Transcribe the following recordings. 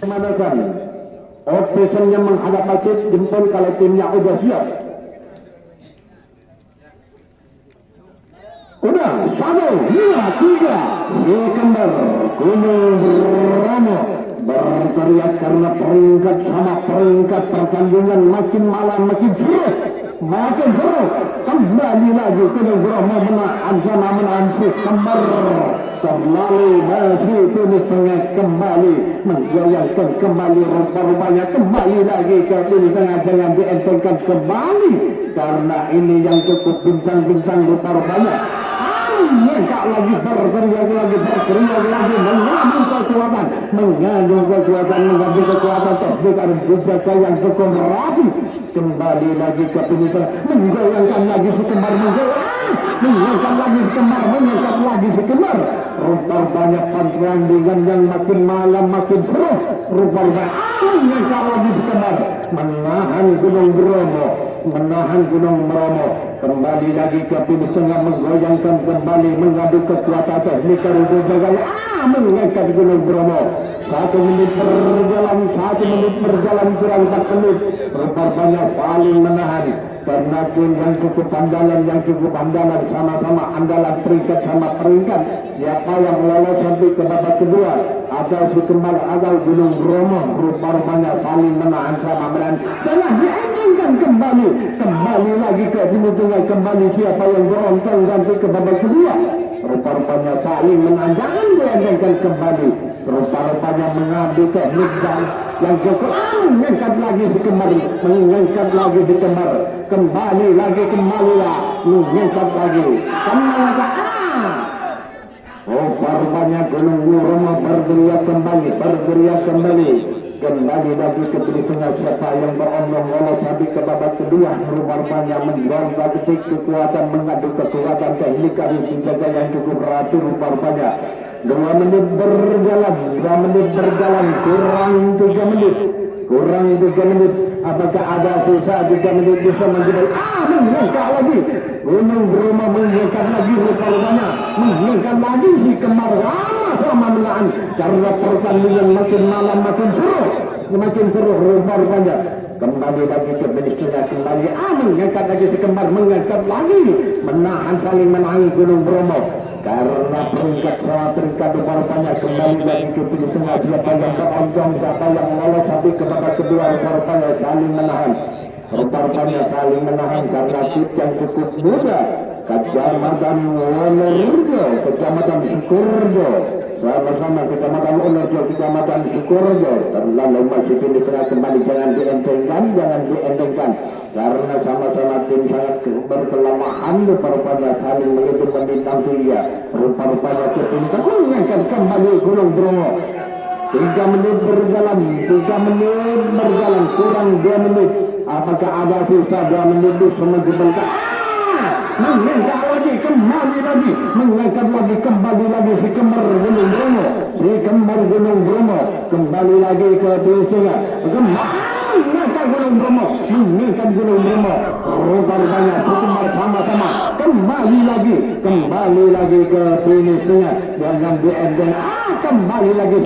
Manakan operasinya menghadap Aceh, jempol kalau timnya udah siap. Udah, 1, 2, 3. Iskandar Gunung Bromo berteriak karena peringkat sama peringkat pertandingan makin malam makin seru. Kembali lagi Gunung Bromo menahan sama menahan Iskandar. Terlalu masih Tunis Tengah kembali mengoyangkan kembali rupa-rupanya kembali lagi ke Tunis Tengah dengan dientengkan kembali karena ini yang cukup bincang-bincang rupa-rupanya. Mereka lagi berteriak lagi mengandung kekuatan teknik dan juga yang cukup rapi. Kembali lagi ke Tunis Tengah menggoyangkan lagi Sekembar mengangkat lagi Sekembar. Rupa-rupanya pertandingan yang makin malam makin seru. Rupa-rupanya mengangkat lagi Sekembar menahan Gunung Bromo. Kembali lagi ke Tunis Tengah menggoyangkan kembali mengadu kekuatan teknik rujuk jaga mengangkat Gunung Bromo. 1 menit berjalan kurang 4 menit. Rupa-rupanya paling menahan karena tim yang cukup andalan sama-sama andalan peringkat sama peringkat. Siapa yang lolos sampai ke babak kedua atau Sekembar atau Gunung Bromo rupa-rupanya saling menahan sama menahan. Jangan diendingkan kembali lagi ke Timur Tengah kembali siapa yang berontong sampai ke babak kedua. Rupa-rupanya saling menahan, jangan diendingkan kembali. Rupa-rupanya mengambil teknik yang cukup mengangkat lagi Sekembar kembali lagi mengangkat lagi rupa-rupanya Gunung Bromo berteriak kembali lagi ke Tunis Tengah siapa yang berondong lolos sampai ke babak kedua. Rupa-rupanya menjual ketik kekuatan mengadu kekuatan teknik dari senjata yang cukup rapi. Rupa-rupanya 2 menit berjalan kurang 3 menit. Apakah ada sisa 3 menit bisa menjadi mengangkat lagi Gunung Bromo mengangkat lagi rupa-rupanya mengangkat lagi Sekembar sama menahan karena pertandingan makin malam makin seru rupa-rupanya. Kembali lagi ke Tunis Tengah kembali mengangkat lagi Sekembar mengangkat lagi saling menahan Gunung Bromo karena peringkat rupa-rupanya kembali lagi ke Tunis Tengah. Siapa yang berontong siapa yang lolos sampai ke babak kedua rupa-rupanya saling menahan karena tim yang cukup muda Kecamatan Wonorejo, Kecamatan Sukorejo sama-sama Kecamatan Wonorejo, Kecamatan Sukorejo. Terlalu masih Tunis Tengah kembali jangan dientengkan karena sama-sama tim sangat berkelemahan. Rupa-rupanya saling menghitung bintang dia. Rupa-rupanya Tunis Tengah mengangkat kembali Gunung Bromo. 3 menit berjalan kurang 2 menit. Apakah ada sisa 2 menit bisa menjebelkan mengangkat lagi kembali Sekembar Gunung Bromo kembali lagi ke Tunis Tengah mengangkat Gunung Bromo rupa-rupanya Sekembar sama-sama kembali lagi ke Tunis Tengah jangan diendeng kembali lagi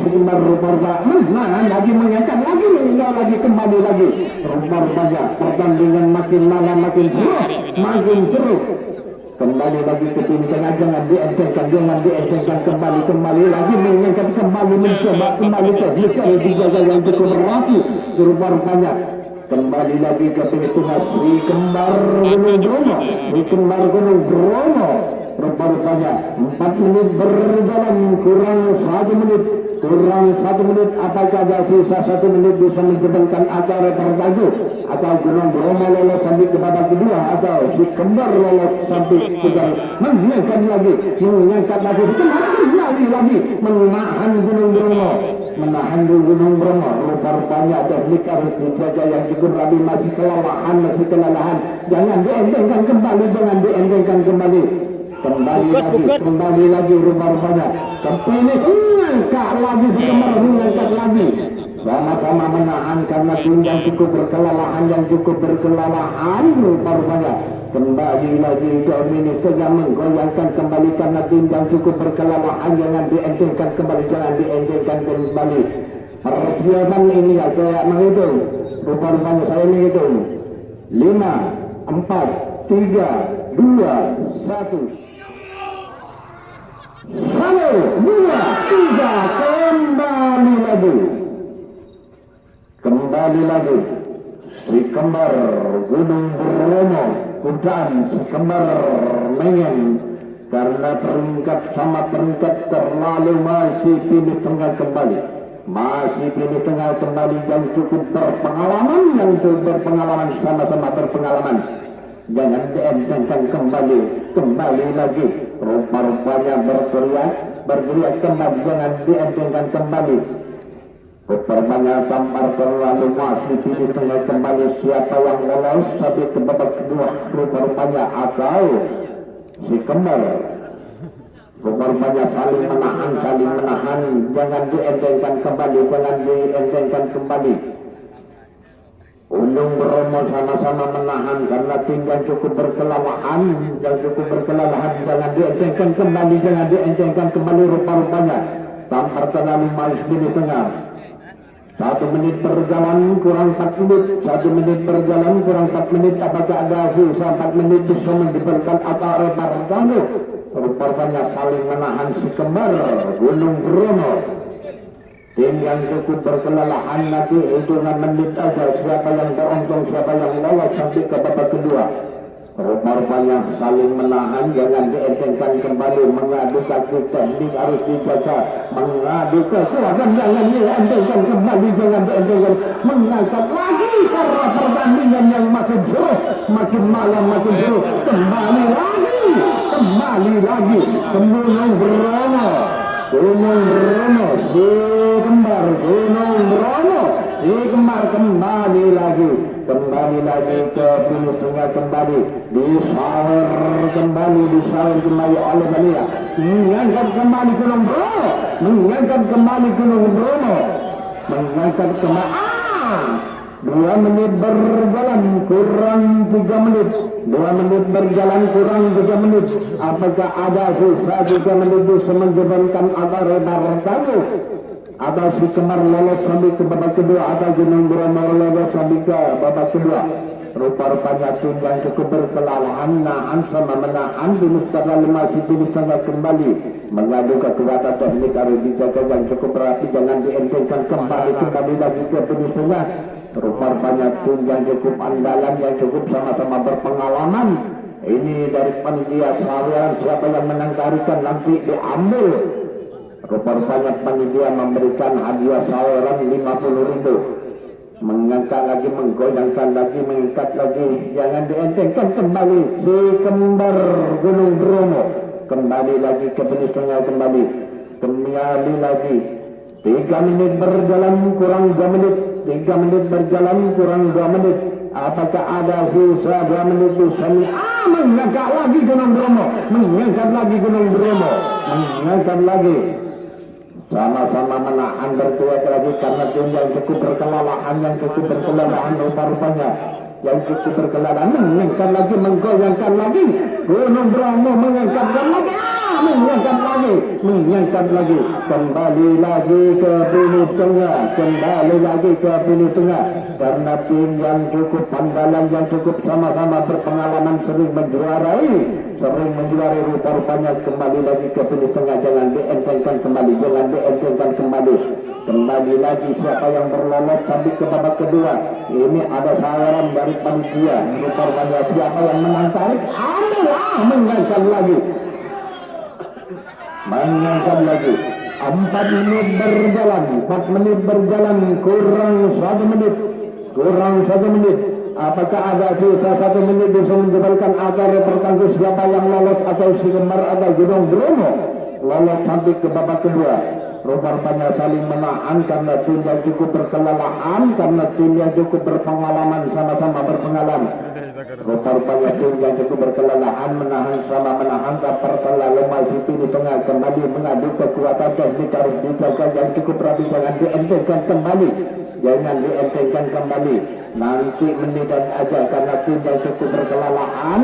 Sekembar rupa-rupanya menahan lagi mengangkat lagi kembali lagi rupa-rupanya pertandingan makin malam makin seru. Kembali lagi ke Tunis Tengah jangan dientengkan kembali lagi mengangkat mencoba kembali teknik dari dijaga yang cukup rapi rupa-rupanya. Kembali lagi ke Tunis Tengah Sekembar Gunung Bromo rupa-rupanya 4 menit berjalan kurang 1 menit. Apakah ada sisa 1 menit bisa menjebelkan acara tertentu atau Gunung Bromo lolos sampai ke babak kedua atau Sekembar lolos sampai ke mengangkat lagi menahan Gunung Bromo rupa-rupanya teknik harus dijaga yang cukup rapi masih kelelahan jangan dientengkan kembali kembali lagi rupa-rupanya kembali mengangkat lagi sama-sama menahan karena tim yang cukup berkelelahan rupa-rupanya Kembali lagi Dominic Tengah menggoyangkan kembali karena tim yang cukup berkelemahan. Jangan dientengkan kembali, jangan dientengkan kembali. Persiapan ini ya saya menghitung. Rupa-rupanya saya menghitung 5, 4, 3, 2, 1. 1, 2, 3, kembali lagi si kembar Gunung Bromo, Kudan si kembar Mengen, karena peringkat sama peringkat terlalu masih pilih tengah kembali, yang cukup berpengalaman, sama-sama berpengalaman. Jangan dientengkan kembali lagi. Rupa-rupanya bergeriak kembali, jangan dientengkan kembali. Rupa-rupanya tampar terlalu masih pilih tengah kembali. Siapa yang lolos sampai ke babak kedua? Rupa-rupanya atau si kembar. Rupa-rupanya saling menahan, jangan dientengkan kembali. Gunung Bromo sama-sama menahan karena tim yang cukup berkelemahan, jangan dientengkan kembali. Rupa-rupanya tampar terlalu manis di tengah. 1 menit berjalan kurang 4 menit. Apakah ada sisa 4 menit bisa diberikan atau repar jauh? Rupanya saling menahan si kembar Gunung Bromo. Tim yang cukup berkelelahan lagi hitungan menit aja. Siapa yang beruntung, siapa yang lolos sampai ke babak kedua. Rupanya saling menahan, jangan dientengkan kembali. Mengadu kaki teknik harus dijaga. Mengadu kekuatan, jangan dientengkan kembali. Mengangkat lagi karena pertandingan yang makin jauh, makin malam makin jauh. Kembali lagi Gunung Bromo. Si kembar Gunung Bromo, si kembar kembali lagi ke Pinus Tengah, kembali disawer kembali oleh Malia. Mengangkat kembali Gunung Bromo, 2 menit berjalan kurang 3 menit. Apakah ada sisa 3 menit bisa menjebelkan atau rebar satu? Atau si kemar lolos sampai ke babak kedua, atau Gunung Bromo lolos sampai ke babak kedua? Rupa-rupanya tim yang cukup berkelelahan, menahan Pinus terlalu masih Pinus Tengah kembali. Mengadu kekuatan teknik harus dijaga, yang cukup berapi, jangan dientengkan kembali lagi ke Pinus Tengah. Rupanya tim yang cukup andalan, yang cukup sama-sama berpengalaman. Ini dari panitia saweran, siapa yang menang tarikan nanti diambil. Rupanya panitia memberikan hadiah saweran 50.000. Mengangkat lagi, menggoyangkan lagi, mengangkat lagi, jangan dientengkan kembali. Si kembar Gunung Bromo kembali lagi ke Pinus Tengah, kembali lagi. 3 menit berjalan kurang 2 menit. Apakah ada sisa 2 menit? Mengangkat lagi Gunung Bromo, sama-sama menahan bertuat lagi karena tim yang cukup berkelelahan, rupa-rupanya yang cukup berkelelahan. Mengangkat lagi, menggoyangkan lagi Gunung Bromo, mengangkat lagi, kembali lagi ke Pinus Tengah, karena tim yang cukup andalan, yang cukup sama-sama berpengalaman, sering menjuarai. Rupa-rupanya kembali lagi ke Pinus Tengah, jangan dientengkan kembali lagi. Siapa yang berlolos sampai ke babak kedua? Ini ada saweran dari panitia. Rupanya siapa yang menang tarik? Mengangkat lagi. 4 menit berjalan kurang 1 menit. Apakah ada sisa 1 menit bisa menjebalkan agar pertanggung siapa yang lolos, atau si kembar atau Gunung Bromo lolos sampai ke babak kedua? Rupanya saling menahan karena tim yang cukup berkelelahan, karena tim yang cukup berpengalaman, sama-sama berpengalaman. Rupanya tim yang cukup berkelelahan menahan sama menahan, kapal terlalu masih di tengah kembali mengadu kekuatan teknik harus dijaga, yang cukup rapi jangan dientengkan kembali. Jangan dientengkan kembali. Nanti mendidak aja karena tim yang cukup berkelelahan,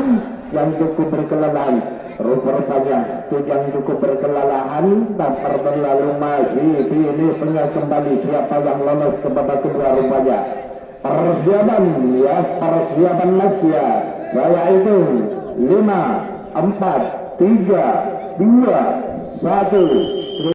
yang cukup berkelelahan. Rupanya tim yang cukup berkelelahan, tak terlalu masih ini tengah kembali siapa yang lolos ke babak kedua rupanya. Persiapan ya, persiapan Malaysia. Yaitu 5, 4, 3, 2, 1.